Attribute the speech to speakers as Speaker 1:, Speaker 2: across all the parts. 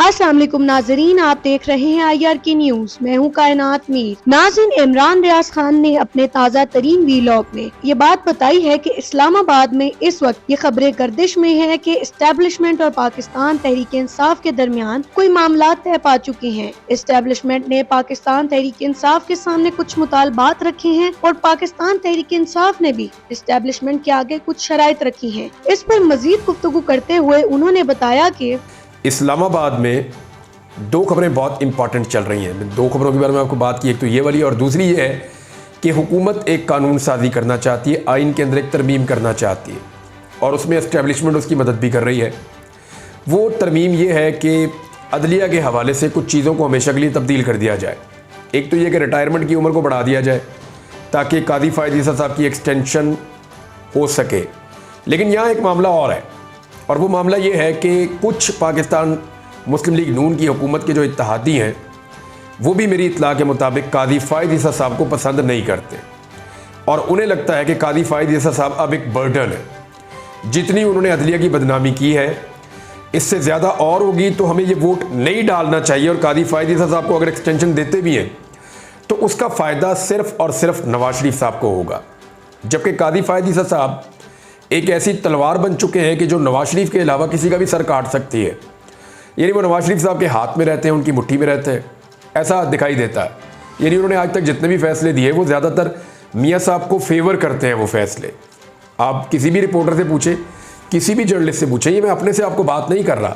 Speaker 1: अस्सलाम वालेकुम नाजरीन, आप देख रहे हैं IRK न्यूज। मैं हूं कायनात मीर। नाज़रीन, इमरान रियाज खान ने अपने ताज़ा तरीन वीलॉग में ये बात बताई है कि इस्लामाबाद में इस वक्त ये खबरें गर्दिश में है कि इस्टेब्लिशमेंट और पाकिस्तान तहरीक इंसाफ के दरमियान कोई मामला तय पा चुके हैं। इस्टेब्लिशमेंट ने पाकिस्तान तहरीक इंसाफ के सामने कुछ मुतालबात रखे हैं और पाकिस्तान तहरीक इंसाफ ने भी इस्टेब्लिशमेंट के आगे कुछ शराइत रखी है। इस पर मजीद गुफ्तगू करते हुए उन्होंने बताया कि
Speaker 2: इस्लामाबाद में दो खबरें बहुत इंपॉर्टेंट चल रही हैं। दो खबरों के बारे में आपको बात की, एक तो ये वाली और दूसरी ये है कि हुकूमत एक कानून साजी करना चाहती है, आइन के अंदर एक तरमीम करना चाहती है और उसमें इस्टेब्लिशमेंट उसकी मदद भी कर रही है। वो तरमीम ये है कि अदलिया के हवाले से कुछ चीज़ों को हमेशा के लिए तब्दील कर दिया जाए। एक तो ये कि रिटायरमेंट की उम्र को बढ़ा दिया जाए ताकि कादी फ़ायद ईसा साहब की एक्सटेंशन हो सके। लेकिन यहाँ एक मामला और है और वो मामला ये है कि कुछ पाकिस्तान मुस्लिम लीग नून की हुकूमत के जो इत्तेहादी हैं वो भी मेरी इत्तला के मुताबिक कादी फ़ायद ईसा साहब को पसंद नहीं करते और उन्हें लगता है कि कादी फ़ायद ईसा साहब अब एक बर्डन है। जितनी उन्होंने अदलिया की बदनामी की है इससे ज़्यादा और होगी, तो हमें ये वोट नहीं डालना चाहिए और कादी फ़ायद ईसा साहब को अगर एक्सटेंशन देते भी हैं तो उसका फ़ायदा सिर्फ़ और सिर्फ नवाज शरीफ साहब को होगा। जबकि कादी फ़ायद ईसा साहब एक ऐसी तलवार बन चुके हैं कि जो नवाज शरीफ के अलावा किसी का भी सर काट सकती है। यानी वो नवाज शरीफ साहब के हाथ में रहते हैं, उनकी मुट्ठी में रहते हैं, ऐसा दिखाई देता है। यानी उन्होंने आज तक जितने भी फैसले दिए वो ज़्यादातर मियाँ साहब को फेवर करते हैं वो फैसले। आप किसी भी रिपोर्टर से पूछें, किसी भी जर्नलिस्ट से पूछें, ये मैं अपने से आपको बात नहीं कर रहा,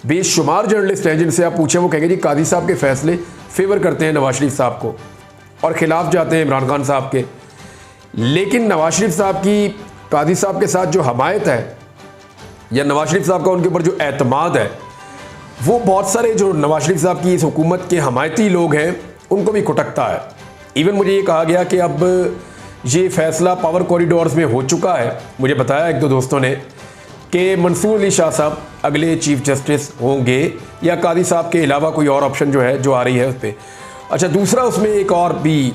Speaker 2: बेशुमार जर्नलिस्ट हैं जिनसे आप पूछें वो कहेंगे जी कादी साहब के फैसले फेवर करते हैं नवाज शरीफ साहब को और ख़िलाफ़ जाते हैं इमरान खान साहब के। लेकिन नवाज शरीफ साहब की कादी साहब के साथ जो हमायत है या नवाज शरीफ साहब का उनके ऊपर जो एतमाद है वो बहुत सारे जो नवाज शरीफ साहब की इस हुकूमत के हमायती लोग हैं उनको भी खटकता है। इवन मुझे ये कहा गया कि अब ये फैसला पावर कॉरिडोर्स में हो चुका है। मुझे बताया एक दो दोस्तों ने कि मंसूर अली शाह साहब अगले चीफ जस्टिस होंगे या कादी साहब के अलावा कोई और ऑप्शन जो है जो आ रही है उस पर। अच्छा, दूसरा उसमें एक और भी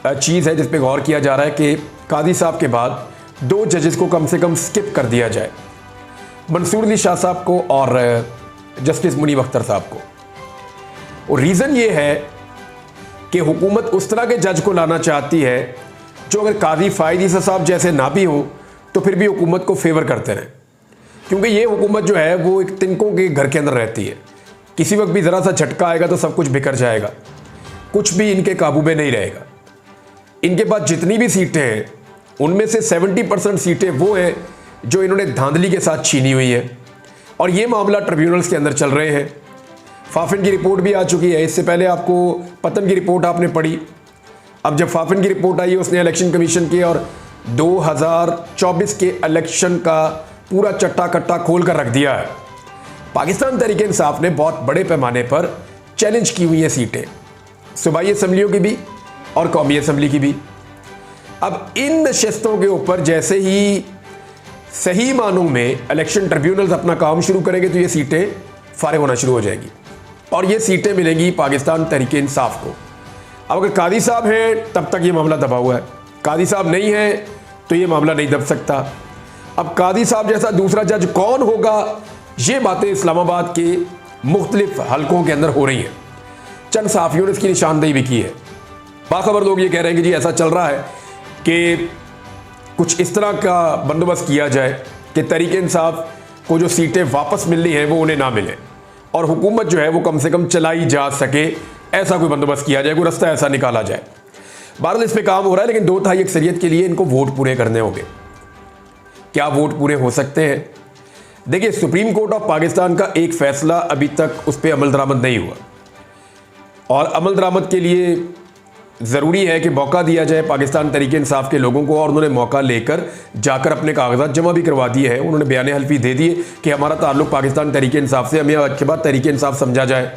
Speaker 2: चीज़ है जिस पर गौर किया जा रहा है कि कादी साहब के बाद दो जजेस को कम से कम स्किप कर दिया जाए, मंसूर अली शाह साहब को और जस्टिस मुनीब अख्तर साहब को। और रीज़न ये है कि हुकूमत उस तरह के जज को लाना चाहती है जो अगर कादी फ़ायद ईसा साहब जैसे ना भी हो तो फिर भी हुकूमत को फेवर करते रहें, क्योंकि ये हुकूमत जो है वो एक तिनकों के घर के अंदर रहती है। किसी वक्त भी ज़रा सा झटका आएगा तो सब कुछ बिखर जाएगा, कुछ भी इनके काबू में नहीं रहेगा। इनके पास जितनी भी सीटें हैं उनमें से 70% सीटें वो हैं जो इन्होंने धांधली के साथ छीनी हुई है और ये मामला ट्रिब्यूनल्स के अंदर चल रहे हैं। फाफिन की रिपोर्ट भी आ चुकी है। इससे पहले आपको पतन की रिपोर्ट आपने पढ़ी। अब जब फाफिन की रिपोर्ट आई उसने इलेक्शन कमीशन के और 2024 के इलेक्शन का पूरा चट्टा कट्टा खोल कर रख दिया है। पाकिस्तान तहरीक इंसाफ ने बहुत बड़े पैमाने पर चैलेंज की हुई हैं सीटें, सूबाई असम्बलियों की भी और कौमी असम्बली की भी। अब इन नशस्तों के ऊपर जैसे ही सही मानों में इलेक्शन ट्रिब्यूनल्स अपना काम शुरू करेंगे तो ये सीटें फारिग होना शुरू हो जाएंगी और ये सीटें मिलेंगी पाकिस्तान तहरीक इंसाफ को। अब अगर कादी साहब हैं तब तक ये मामला दबा हुआ है, कादी साहब नहीं है तो ये मामला नहीं दब सकता। अब कादी साहब जैसा दूसरा जज कौन होगा, ये बातें इस्लामाबाद के मुख्तलिफ हलकों के अंदर हो रही हैं। चंद सहाफ़ियों ने इसकी निशानदेही भी की है। बाखबर लोग ये कह रहे हैं कि जी ऐसा चल रहा है कि कुछ इस तरह का बंदोबस्त किया जाए कि तहरीक इंसाफ को जो सीटें वापस मिलनी हैं वो उन्हें ना मिले और हुकूमत जो है वो कम से कम चलाई जा सके, ऐसा कोई बंदोबस्त किया जाए, कोई रास्ता ऐसा निकाला जाए। बहरहाल इस पे काम हो रहा है, लेकिन 2/3 अक्सरियत के लिए इनको वोट पूरे करने होंगे। क्या वोट पूरे हो सकते हैं? देखिए, सुप्रीम कोर्ट ऑफ पाकिस्तान का एक फैसला अभी तक उस पर अमल दरामद नहीं हुआ और अमल दरामद के लिए ज़रूरी है कि मौका दिया जाए पाकिस्तान तहरीक इंसाफ के लोगों को और उन्होंने मौका लेकर जाकर अपने कागजात जमा भी करवा दिए हैं। उन्होंने बयान हल्फी दे दिए कि हमारा ताल्लुक पाकिस्तान तहरीक इंसाफ से, हमें आज के बाद तहरीक इंसाफ समझा जाए।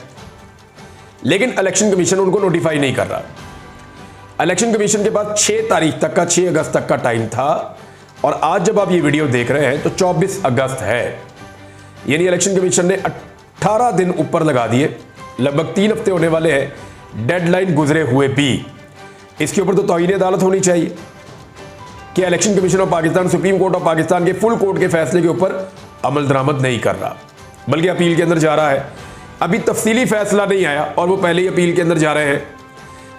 Speaker 2: लेकिन इलेक्शन कमीशन उनको नोटिफाई नहीं कर रहा। इलेक्शन कमीशन के पास 6 तारीख तक का, 6 अगस्त तक का टाइम था और आज जब आप ये वीडियो देख रहे हैं तो 24 अगस्त है। यानी इलेक्शन कमीशन ने 18 दिन ऊपर लगा दिए, लगभग 3 हफ्ते होने वाले हैं डेडलाइन गुजरे हुए भी। इसके ऊपर तो तौहीन अदालत होनी चाहिए कि election commission of Pakistan supreme court of Pakistan के फुल कोर्ट के फैसले के ऊपर अमल दरामद नहीं कर रहा, बल्कि अपील के अंदर जा रहा है अभी तफसीली फैसला नहीं आया और वो पहले ही अपील के अंदर जा रहे हैं,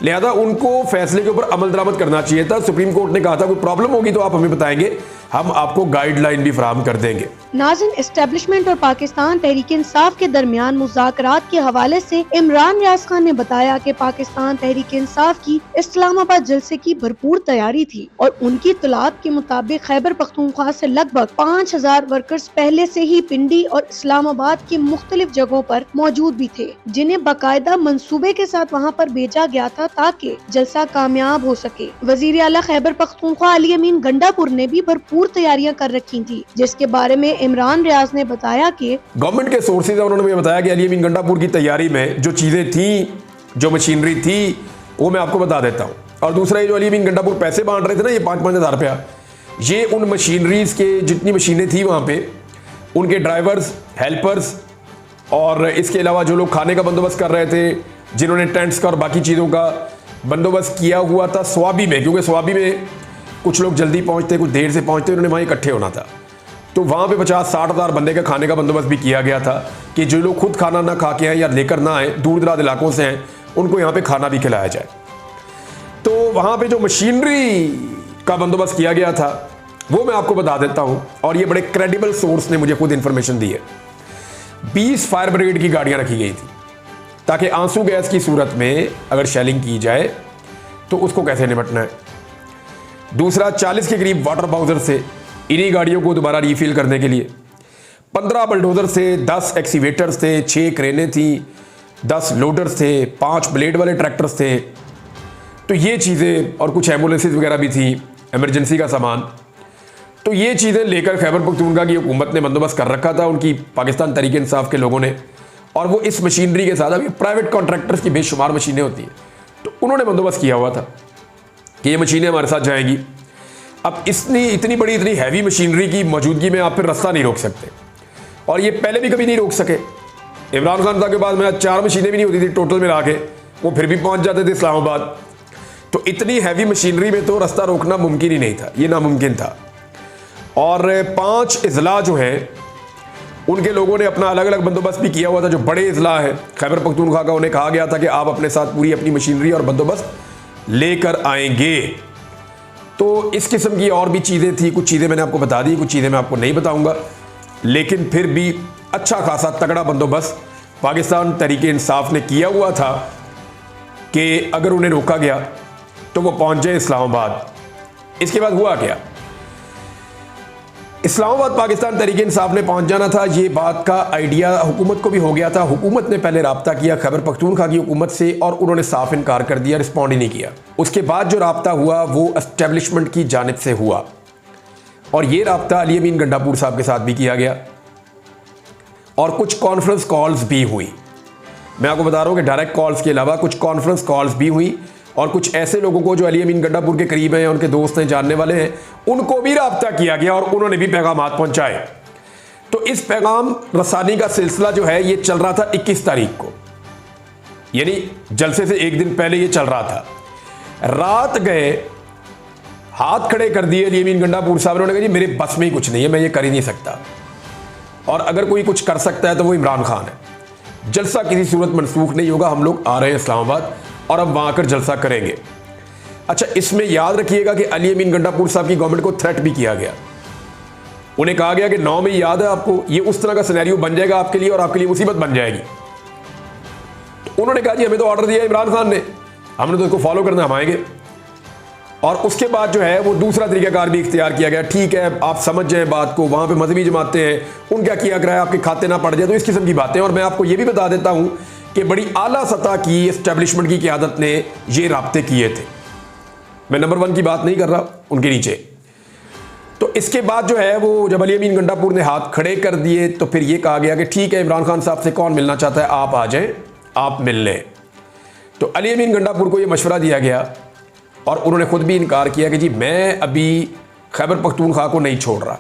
Speaker 2: लिहाजा उनको फैसले के ऊपर अमल दरामद करना चाहिए था। सुप्रीम कोर्ट ने कहा था कोई प्रॉब्लम होगी तो आप हमें बताएंगे, हम आपको गाइडलाइन भी फराहम कर देंगे।
Speaker 1: नाज़रीन, एस्टेब्लिशमेंट और पाकिस्तान तहरीक इंसाफ के दरमियान मुज़ाकरात के हवाले से इमरान रियाज खान ने बताया कि पाकिस्तान तहरीक इंसाफ की इस्लामाबाद जलसे की भरपूर तैयारी थी और उनकी तलाब के मुताबिक खैबर पख्तूनख्वा से लगभग 5000 वर्कर्स पहले से ही पिंडी और इस्लामाबाद की मुख्तलिफ जगहों पर मौजूद भी थे, जिन्हें बाकायदा मंसूबे के साथ वहाँ पर भेजा गया था ताकि जलसा कामयाब हो सके। वजीर आला खैबर पख्तूनख्वा अली अमीन गंडापुर ने भी भरपूर तैयारियां कर रखी थी, जिसके बारे में इमरान रियाज ने बताया कि
Speaker 2: गवर्नमेंट के सोर्सेज है, उन्होंने बताया कि अली अमीन गंडापुर की तैयारी में जो चीजें थी, जो मशीनरी थी, वो मैं आपको बता देता हूँ। और दूसरा, ये जो अली अमीन गंडापुर पैसे बांट रहे थे ना, ये 5-5 हज़ार रुपया, ये उन मशीनरीज के जितनी मशीनें थी वहाँ पे, उनके ड्राइवर्स, हेल्पर्स और इसके अलावा जो लोग खाने का बंदोबस्त कर रहे थे, जिन्होंने टेंट्स का और बाकी चीज़ों का बंदोबस्त किया हुआ था स्वाबी में, क्योंकि स्वाबी में कुछ लोग जल्दी पहुँचते, कुछ देर से पहुँचते, उन्होंने वहाँ इकट्ठे होना था, तो वहाँ पे 50-60 हज़ार बंदे का खाने का बंदोबस्त भी किया गया था कि जो लोग खुद खाना ना खा के आए या लेकर ना आए, दूर दराज इलाकों से हैं, उनको यहाँ पे खाना भी खिलाया जाए। तो वहाँ पे जो मशीनरी का बंदोबस्त किया गया था वो मैं आपको बता देता हूँ, और ये बड़े क्रेडिबल सोर्स ने मुझे खुद इन्फॉर्मेशन दी है। 20 फायर ब्रिगेड की गाड़ियाँ रखी गई थी ताकि आंसू गैस की सूरत में अगर शेलिंग की जाए तो उसको कैसे निपटना है। दूसरा, 40 के करीब वाटर बाउजर से इन्हीं गाड़ियों को दोबारा रीफिल करने के लिए, 15 बल्डोजर से, 10 एक्सीवेटर्स थे, 6 क्रेनें थी, 10 लोडर्स थे, 5 ब्लेड वाले ट्रैक्टर्स थे। तो ये चीज़ें और कुछ एम्बुलेंसेज वगैरह भी थी, इमरजेंसी का सामान। तो ये चीज़ें लेकर खैबर पख्तूनख्वा की हुकूमत ने बंदोबस्त कर रखा था, उनकी पाकिस्तान तहरीक इंसाफ के लोगों ने, और वो इस मशीनरी के साथ, अभी प्राइवेट कॉन्ट्रैक्टर्स की बेशुमार मशीनें होती हैं, तो उन्होंने बंदोबस्त किया हुआ था कि ये मशीनें हमारे साथ जाएंगी। अब इतनी बड़ी इतनी हैवी मशीनरी की मौजूदगी में आप फिर रास्ता नहीं रोक सकते, और ये पहले भी कभी नहीं रोक सके। इमरान खान साहब के बाद में 4 मशीनें भी नहीं होती थी टोटल मिला के, वो फिर भी पहुंच जाते थे इस्लामाबाद। तो इतनी हैवी मशीनरी में तो रास्ता रोकना मुमकिन ही नहीं था, ये नामुमकिन था। और 5 इजला जो हैं उनके लोगों ने अपना अलग अलग बंदोबस्त भी किया हुआ था। जो बड़े इजला है खैबर पख्तूनख्वा का, उन्हें कहा गया था कि आप अपने साथ पूरी अपनी मशीनरी और बंदोबस्त लेकर आएंगे। तो इस किस्म की और भी चीज़ें थी, कुछ चीज़ें मैंने आपको बता दी, कुछ चीज़ें मैं आपको नहीं बताऊंगा, लेकिन फिर भी अच्छा खासा तगड़ा बंदोबस्त पाकिस्तान तहरीक इंसाफ ने किया हुआ था कि अगर उन्हें रोका गया तो वो पहुंच जाए इस्लामाबाद। इसके बाद हुआ क्या? इस्लामाबाद पाकिस्तान तहरीक इंसाफ ने पहुंच जाना था, ये बात का आइडिया हुकूमत को भी हो गया था। हुकूमत ने पहले राब्ता किया खैबर पख्तूनख्वा की हुकूमत से और उन्होंने साफ इनकार कर दिया, रिस्पॉन्ड ही नहीं किया। उसके बाद जो राब्ता हुआ वो एस्टेब्लिशमेंट की जानिब से हुआ, और ये राब्ता अली अमीन गंडापुर साहब के साथ भी किया गया, और कुछ कॉन्फ्रेंस कॉल्स भी हुई। मैं आपको बता रहा हूँ कि डायरेक्ट कॉल्स के अलावा कुछ कॉन्फ्रेंस कॉल्स भी हुई, और कुछ ऐसे लोगों को जो अली अमीन गंडापुर के करीब हैं, उनके दोस्त हैं, जानने वाले हैं, उनको भी राब्ता किया गया और उन्होंने भी पैगामात पहुंचाए। तो इस पैगाम रसानी का सिलसिला जो है ये चल रहा था 21 तारीख को, यानी जलसे से एक दिन पहले ये चल रहा था। रात गए, हाथ खड़े कर दिए अली अमीन गंडापुर साहब ने, उन्होंने कहा जी मेरे बस में ही कुछ नहीं है, मैं ये कर ही नहीं सकता, और अगर कोई कुछ कर सकता है तो वो इमरान खान है। जलसा किसी सूरत मनसूख नहीं होगा, हम लोग आ रहे हैं इस्लामाबाद और अब वहाँ आकर जलसा करेंगे। अच्छा, इसमें याद रखिएगा कि अली अमीन गंडापुर साहब की गवर्नमेंट को थ्रेट भी किया गया। उन्हें कहा गया कि 9 में याद है आपको, ये उस तरह का सिनेरियो बन जाएगा आपके लिए और आपके लिए मुसीबत बन जाएगी। तो उन्होंने कहा जी हमें तो ऑर्डर दिया इमरान खान ने, हमने तो इसको फॉलो करना, हम आएंगे। और उसके बाद जो है वो दूसरा तरीकाकार भी इख्तियार किया गया। ठीक है, आप समझ जाए बात को, वहाँ पे मजहबी जमातें हैं, उनका किया कराया आपके खाते ना पड़ जाए, तो इस किस्म की बातें। और मैं आपको ये भी बता देता हूँ कि बड़ी आला सतह की एस्टेब्लिशमेंट की क़यादत ने ये राब्ते किए थे। मैं नंबर 1 की बात नहीं कर रहा, उनके नीचे। तो इसके बाद जो है वो जब अली अमीन गंडापुर ने हाथ खड़े कर दिए तो फिर ये कहा गया कि ठीक है, इमरान खान साहब से कौन मिलना चाहता है, आप आ जाएं, आप मिल लें। तो अली अमीन गंडापुर को ये मशवरा दिया गया और उन्होंने खुद भी इनकार किया कि जी मैं अभी खैबर पख्तूनख्वा को नहीं छोड़ रहा,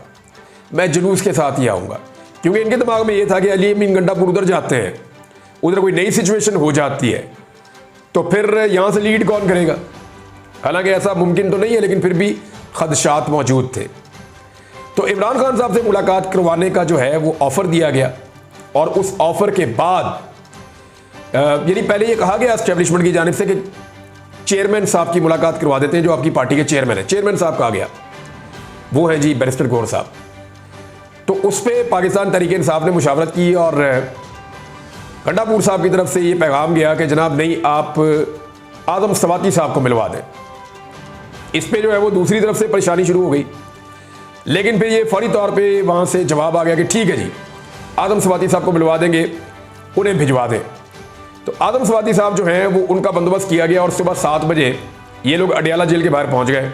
Speaker 2: मैं जुलूस के साथ ही आऊँगा। क्योंकि इनके दिमाग में ये था कि अली अमीन गंडापुर उधर जाते हैं, उधर कोई नई सिचुएशन हो जाती है तो फिर यहाँ से लीड कौन करेगा। हालांकि ऐसा मुमकिन तो नहीं है, लेकिन फिर भी खदशात मौजूद थे। तो इमरान खान साहब से मुलाकात करवाने का जो है वो ऑफ़र दिया गया, और उस ऑफ़र के बाद यानी पहले ये कहा गया एस्टेब्लिशमेंट की जानिब से कि चेयरमैन साहब की मुलाकात करवा देते हैं, जो आपकी पार्टी के चेयरमैन है, चेयरमैन साहब कहा गया, वो है जी बैरिस्टर गौहर साहब। तो उस पर पाकिस्तान तहरीक इंसाफ ने मुशावरत की और गंडापुर साहब की तरफ से ये पैगाम गया कि जनाब नहीं, आप आदम सवाती साहब को मिलवा दें। इस पे जो है वो दूसरी तरफ से परेशानी शुरू हो गई, लेकिन फिर ये फौरी तौर पे वहाँ से जवाब आ गया कि ठीक है जी, आदम सवाती साहब को मिलवा देंगे, उन्हें भिजवा दें। तो आदम सवाती साहब जो हैं वो उनका बंदोबस्त किया गया और सुबह 7 बजे ये लोग अडियाला जेल के बाहर पहुँच गए।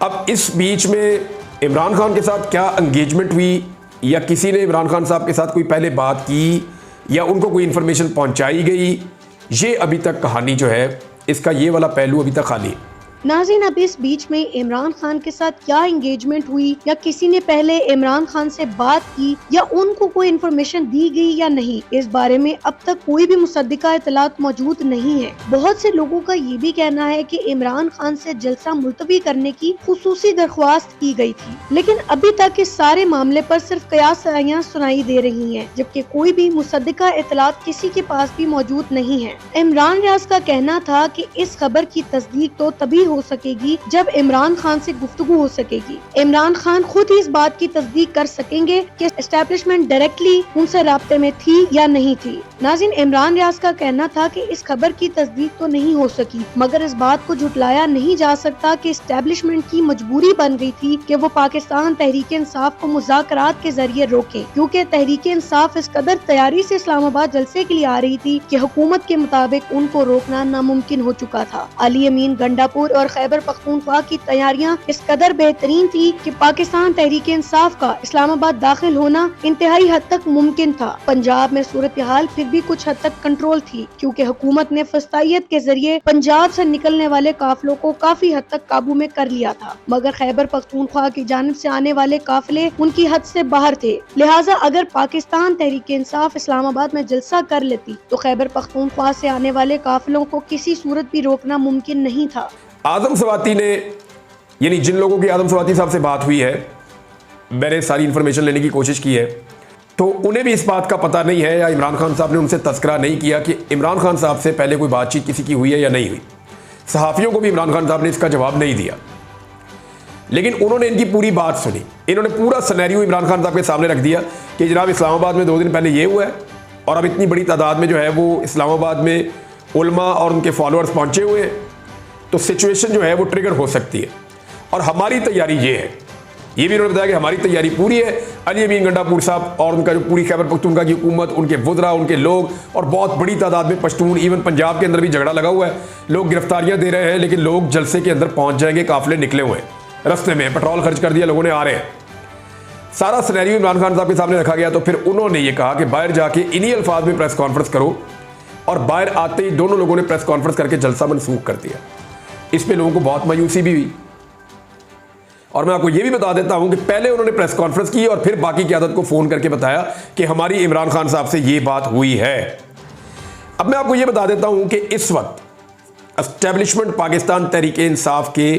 Speaker 2: अब इस बीच में इमरान खान के साथ क्या एंगेजमेंट हुई, या किसी ने इमरान खान साहब के साथ कोई पहले बात की, या उनको कोई इन्फॉर्मेशन पहुंचाई गई, ये अभी तक कहानी जो है, इसका ये वाला पहलू अभी तक खाली है।
Speaker 1: नाज़रीन, अब इस बीच में इमरान खान के साथ क्या एंगेजमेंट हुई, या किसी ने पहले इमरान खान से बात की, या उनको कोई इन्फॉर्मेशन दी गई या नहीं, इस बारे में अब तक कोई भी मुसद्दिका इतलात मौजूद नहीं है। बहुत से लोगों का ये भी कहना है कि इमरान खान से जलसा मुलतवी करने की खुसूसी दरख्वास्त की गई थी, लेकिन अभी तक इस सारे मामले पर सिर्फ कयासाइयां सुनाई दे रही है, जबकि कोई भी मुसद्दिका इतलात किसी के पास भी मौजूद नहीं है। इमरान रियाज का कहना था कि इस खबर की तस्दीक तो तभी हो सकेगी जब इमरान खान से गुफ्तगू हो सकेगी। इमरान खान खुद ही इस बात की तस्दीक कर सकेंगे कि एस्टेब्लिशमेंट डायरेक्टली उनसे राब्ते में थी या नहीं थी। नाज़रीन, इमरान रियाज का कहना था कि इस खबर की तस्दीक तो नहीं हो सकी, मगर इस बात को झुटलाया नहीं जा सकता कि एस्टेब्लिशमेंट की मजबूरी बन गई थी कि वो पाकिस्तान तहरीक इंसाफ को मुज़ाकरात के जरिए रोके, क्योंकि तहरीक इंसाफ इस कदर तैयारी से इस्लामाबाद जलसे के लिए आ रही थी कि हुकूमत के मुताबिक उनको रोकना नामुमकिन हो चुका था। अली अमीन गंडापुर और खैबर पख्तूनख्वा की तैयारियां इस कदर बेहतरीन थी कि पाकिस्तान तहरीक इंसाफ का इस्लामाबाद दाखिल होना इंतहाई हद तक मुमकिन था। पंजाब में सूरत हाल फिर भी कुछ हद तक कंट्रोल थी, क्योंकि हुकूमत ने फस्तायत के जरिए पंजाब से निकलने वाले काफिलों को काफी हद तक काबू में कर लिया था, मगर खैबर पख्तूनख्वा की जानिब से आने वाले काफिले उनकी हद से बाहर थे। लिहाजा अगर पाकिस्तान तहरीक इंसाफ इस्लामाबाद में जलसा कर लेती तो खैबर पख्तूनख्वा से आने वाले काफिलों को किसी सूरत भी रोकना मुमकिन नहीं था।
Speaker 2: आदम सवाती ने, यानी जिन लोगों की आदम सवाती साहब से बात हुई है, मैंने सारी इन्फॉर्मेशन लेने की कोशिश की है, तो उन्हें भी इस बात का पता नहीं है, या इमरान खान साहब ने उनसे तस्करा नहीं किया कि इमरान खान साहब से पहले कोई बातचीत किसी की हुई है या नहीं हुई। सहाफ़ियों को भी इमरान खान साहब ने इसका जवाब नहीं दिया, लेकिन उन्होंने इनकी पूरी बात सुनी। इन्होंने पूरा सिनेरियो इमरान खान साहब के सामने रख दिया कि जनाब इस्लामाबाद में 2 दिन पहले ये हुआ है, और अब इतनी बड़ी तादाद में जो है वो इस्लामाबाद में उलमा और उनके फॉलोअर्स पहुँचे हुए हैं, तो सिचुएशन जो है वो ट्रिगर हो सकती है, और हमारी तैयारी ये है। ये भी उन्होंने बताया कि हमारी तैयारी पूरी है। अली अमीन गंडापुर साहब और उनका जो पूरी खैबर पख्तूनख्वा की हुकूमत, उनके वुज़रा, उनके लोग, और बहुत बड़ी तादाद में पश्तून, इवन पंजाब के अंदर भी झगड़ा लगा हुआ है, लोग गिरफ्तारियां दे रहे हैं, लेकिन लोग जलसे के अंदर पहुंच जाएंगे, काफिले निकले हुए हैं, रस्ते में पेट्रोल खर्च कर दिया लोगों ने, आ रहे हैं। सारा सिनेरियो इमरान खान साहब के सामने रखा गया, तो फिर उन्होंने ये कहा कि बाहर जाके इन्हीं अल्फाज में प्रेस कॉन्फ्रेंस करो, और बाहर आते ही दोनों लोगों ने प्रेस कॉन्फ्रेंस करके जलसा मनसूख कर दिया। इस पे लोगों को बहुत मायूसी भी हुई, और मैं आपको ये भी बता देता हूं कि पहले उन्होंने प्रेस कॉन्फ्रेंस की और फिर बाकी क़यादत को फ़ोन करके बताया कि हमारी इमरान खान साहब से ये बात हुई है। अब मैं आपको ये बता देता हूं कि इस वक्त एस्टेब्लिशमेंट पाकिस्तान तहरीक इंसाफ के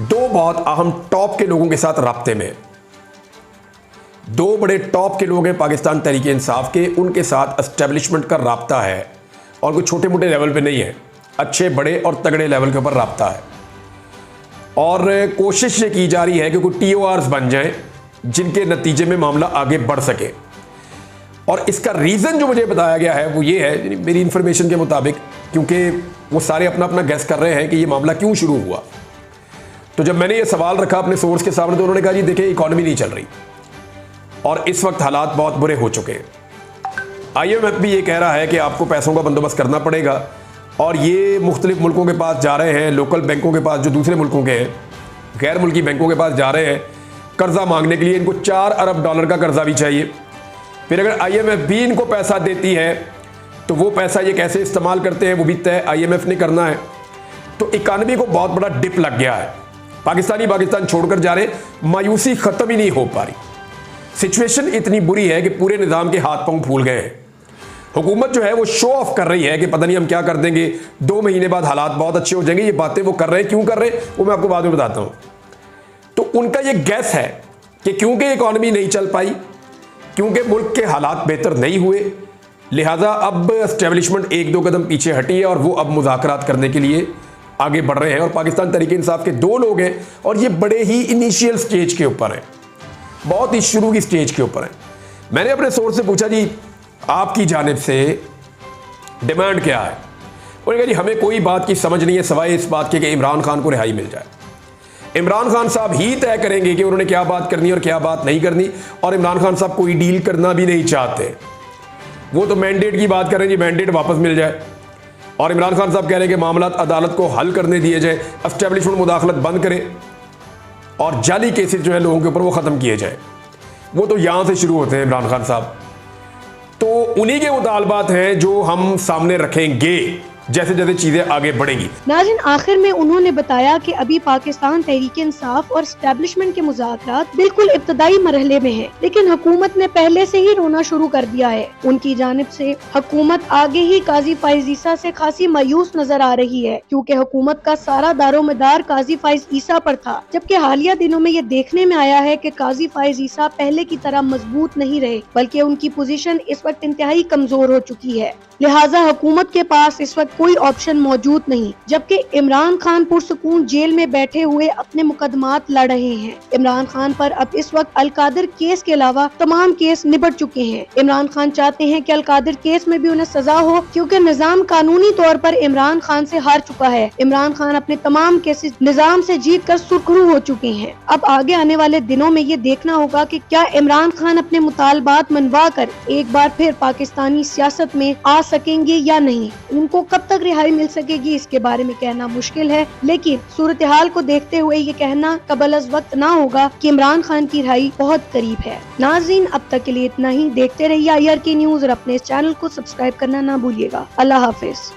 Speaker 2: 2 बहुत अहम टॉप के लोगों के साथ राब्ते में, 2 बड़े टॉप के लोग हैं पाकिस्तान तहरीक इंसाफ के, उनके साथ एस्टेब्लिशमेंट का राब्ता है, और कोई छोटे मोटे लेवल पे नहीं है, अच्छे बड़े और तगड़े लेवल के ऊपर राब्ता है। और कोशिश ये की जा रही है कि कोई TORs बन जाएं जिनके नतीजे में मामला आगे बढ़ सके। और इसका रीज़न जो मुझे बताया गया है वो ये है, मेरी इन्फॉर्मेशन के मुताबिक, क्योंकि वो सारे अपना अपना गैस कर रहे हैं कि ये मामला क्यों शुरू हुआ। तो जब मैंने ये सवाल रखा अपने सोर्स के सामने, तो उन्होंने कहा जी देखिए इकॉनमी नहीं चल रही और इस वक्त हालात बहुत बुरे हो चुके हैं। IMF भी ये कह रहा है कि आपको पैसों का बंदोबस्त करना पड़ेगा, और ये मुख्तलिफ मुल्कों के पास जा रहे हैं, लोकल बैंकों के पास जो दूसरे मुल्कों के हैं, गैर मुल्की बैंकों के पास जा रहे हैं कर्जा मांगने के लिए। इनको $4 अरब का कर्जा भी चाहिए। फिर अगर IMF भी इनको पैसा देती है तो वो पैसा ये कैसे इस्तेमाल करते हैं वो भी तय IMF ने करना है। तो इकानमी को बहुत बड़ा डिप लग गया है, पाकिस्तान छोड़कर जा रहे, मायूसी ख़त्म ही नहीं हो पा रही। सिचुएशन इतनी बुरी है कि पूरे निज़ाम के हाथ पांव फूल गए हैं। हुकूमत जो है वो शो ऑफ कर रही है कि पता नहीं हम क्या कर देंगे, 2 महीने बाद हालात बहुत अच्छे हो जाएंगे। ये बातें वो कर रहे हैं, क्यों कर रहे हैं वो मैं आपको बाद में बताता हूँ। तो उनका ये गैस है कि क्योंकि इकॉनमी नहीं चल पाई, क्योंकि मुल्क के हालात बेहतर नहीं हुए, लिहाजा अब एस्टेब्लिशमेंट एक दो कदम पीछे हटी है और वो अब मुज़ाकरात करने के लिए आगे बढ़ रहे हैं। और पाकिस्तान तहरीक इंसाफ के 2 लोग हैं और ये बड़े ही इनिशियल स्टेज के ऊपर हैं, बहुत ही शुरू की स्टेज के ऊपर हैं। मैंने अपने सोर्स से पूछा जी आपकी जानिब से डिमांड क्या है। उन्होंने कहा जी हमें कोई बात की समझ नहीं है सिवाय इस बात के कि इमरान खान को रिहाई मिल जाए। इमरान खान साहब ही तय करेंगे कि उन्होंने क्या बात करनी और क्या बात नहीं करनी। और इमरान खान साहब कोई डील करना भी नहीं चाहते, वो तो मैंडेट की बात कर रहे हैं जी, मैंडेट वापस मिल जाए। और इमरान खान साहब कह रहे हैं कि मामला अदालत को हल करने दिए जाए, एस्टेब्लिशमेंट मुदाखलत बंद करे और जाली केसेस जो है लोगों के ऊपर वो ख़त्म किए जाए। वो तो यहाँ से शुरू होते हैं इमरान खान साहब, तो उन्हीं के मुतालबात हैं जो हम सामने रखेंगे जैसे जैसे चीजें आगे बढ़ेंगी।
Speaker 1: नाज़रीन, आखिर में उन्होंने बताया कि अभी पाकिस्तान तहरीक इंसाफ और एस्टेब्लिशमेंट के मुज़ाकरात बिल्कुल इब्तदाई मरहले में हैं, लेकिन हुकूमत ने पहले से ही रोना शुरू कर दिया है। उनकी जानिब से हुकूमत आगे ही काजी फाइज ईसा से खासी मायूस नजर आ रही है, क्योंकि हुकूमत का सारा दारोमदार काजी फाइज ईसा पर था। जबकि हालिया दिनों में ये देखने में आया है कि काजी फाइज ईसा पहले की तरह मजबूत नहीं रहे, बल्कि उनकी पोजीशन इस वक्त इंतहाई कमजोर हो चुकी है। लिहाजा हुकूमत के पास इस वक्त कोई ऑप्शन मौजूद नहीं, जबकि इमरान खान पुरसुकून जेल में बैठे हुए अपने मुकदमात लड़ रहे हैं। इमरान खान पर अब इस वक्त अलकादिर केस के अलावा तमाम केस निबट चुके हैं। इमरान खान चाहते हैं कि अलकादिर केस में भी उन्हें सजा हो, क्योंकि निजाम कानूनी तौर पर इमरान खान से हार चुका है। इमरान खान अपने तमाम केसेस निजाम से जीत कर सुरखरू हो चुके हैं। अब आगे आने वाले दिनों में ये देखना होगा कि क्या इमरान खान अपने मुतालबात मनवा कर एक बार फिर पाकिस्तानी सियासत में आ सकेंगे या नहीं। उनको कब तक रिहाई मिल सकेगी इसके बारे में कहना मुश्किल है, लेकिन सूरत हाल को देखते हुए ये कहना कबल अज़ वक्त ना होगा कि इमरान खान की रिहाई बहुत करीब है। नाज़रीन, अब तक के लिए इतना ही। देखते रहिए IRK न्यूज़ और अपने इस चैनल को सब्सक्राइब करना ना भूलिएगा। अल्लाह हाफिज।